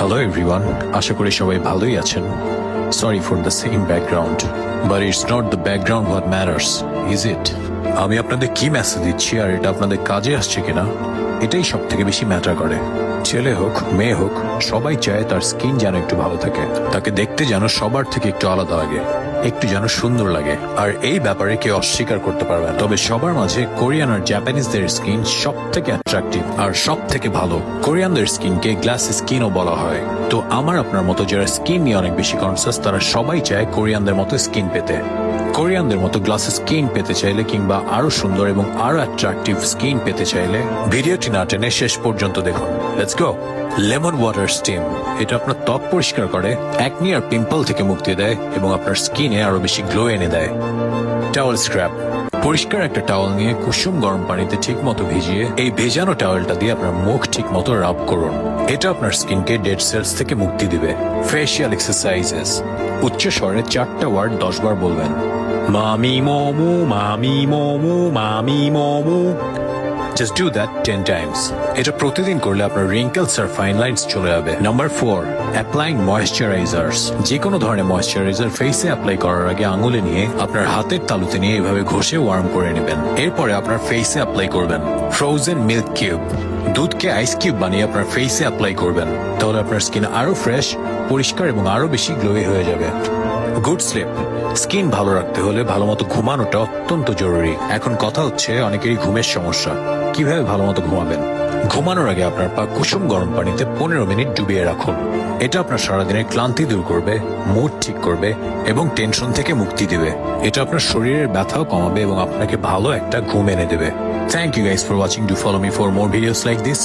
Hello everyone, আশা করি সবাই ভালোই আছেন। Sorry for the same background, but it's not the background what matters, is it? আমি আপনাদের কি মেসেজ দিচ্ছি আর এটা আপনাদের কাজে আসছে কিনা এটাই সব থেকে বেশি ম্যাটার করে। ছেলে হোক মেয়ে হোক সবাই চায় তার স্কিন যেন একটু ভালো থাকে, তাকে দেখতে যেন সবার থেকে একটু আলাদা লাগে, একটু যেন সুন্দর লাগে। আর এই ব্যাপারে কেউ অস্বীকার করতে পারবে না। তবে সবার মাঝে কোরিয়ান আর জাপানিজদের স্কিন সব থেকে অ্যাট্রাকটিভ আর সব থেকে ভালো। কোরিয়ানদের স্কিনকে গ্লাস স্কিনও বলা হয়। তো আমার আপনার মতো যারা স্কিন নিয়ে অনেক বেশি কনসাস তারা সবাই চায় কোরিয়ানদের মতো স্কিন পেতে। কোরিয়ানদের মতো গ্লাস স্কিন পেতে চাইলে কিংবা আরো সুন্দর এবং আরো অ্যাট্রাকটিভ স্কিন পেতে চাইলে ভিডিওটি না টেনে শেষ পর্যন্ত দেখুন। Let's go. Lemon water steam, এটা আপনার ত্বক পরিষ্কার করে, অ্যাকনি আর পিম্পল থেকে মুক্তি দেয় এবং আপনার স্কিনে আরো বেশি গ্লো এনে দেয়। টাওয়েল স্ক্র্যাপ, পরিষ্কার একটা টাওয়েল নিয়ে কুসুম গরম পানিতে ঠিক মতো ভিজিয়ে এই ভেজানো টাওয়েলটা দিয়ে আপনার মুখ ঠিক মতো রাব করুন। এটা আপনার স্কিনকে ডেড সেলস থেকে মুক্তি দিবে। ফেশিয়াল এক্সারসাইজেস, উচ্চ স্বরে 4টা ওয়ার্ড 10 বার বলবেন। মামি মোমু মামি মোমু মামি মোমু। Just do that 10 times. এটা প্রতিদিন করলে আপনার wrinkles আর fine lines চলে যাবে। Number 4, applying moisturizers. যে কোনো ধরনের ময়েশ্চারাইজার ফেসে অ্যাপ্লাই করার আগে আঙুলে নিয়ে আপনার হাতের তালুতে নিয়ে এভাবে ঘষে ওয়ার্ম করে নেবেন। এরপরে আপনার ফেসে অ্যাপ্লাই করবেন। ফ্রোজেন মিল্ক কিউব, দুধকে আইস কিউব বানিয়ে আপনার ফেসে অ্যাপ্লাই করবেন। তাহলে আপনার স্কিন আরো ফ্রেশ, পরিষ্কার এবং আরো বেশি গ্লোই হয়ে যাবে। গুড স্লিপ, স্কিন ভালো রাখতে হলে ভালো মতো ঘুমানোটা অত্যন্ত জরুরি। এখন কথা হচ্ছে অনেকেরই ঘুমের সমস্যা। কিভাবে ভালো মতো ঘুমাবেন? ঘুমানোর আগে আপনার পা কুসুম গরম পানিতে 15 মিনিট ডুবিয়ে রাখুন। এটা আপনার সারাদিনের ক্লান্তি দূর করবে, মুড ঠিক করবে এবং টেনশন থেকে মুক্তি দিবে। এটা আপনার শরীরের ব্যথাও কমাবে এবং আপনাকে ভালো একটা ঘুম এনে দেবে। Thank you guys for watching. Do follow me for more videos like this.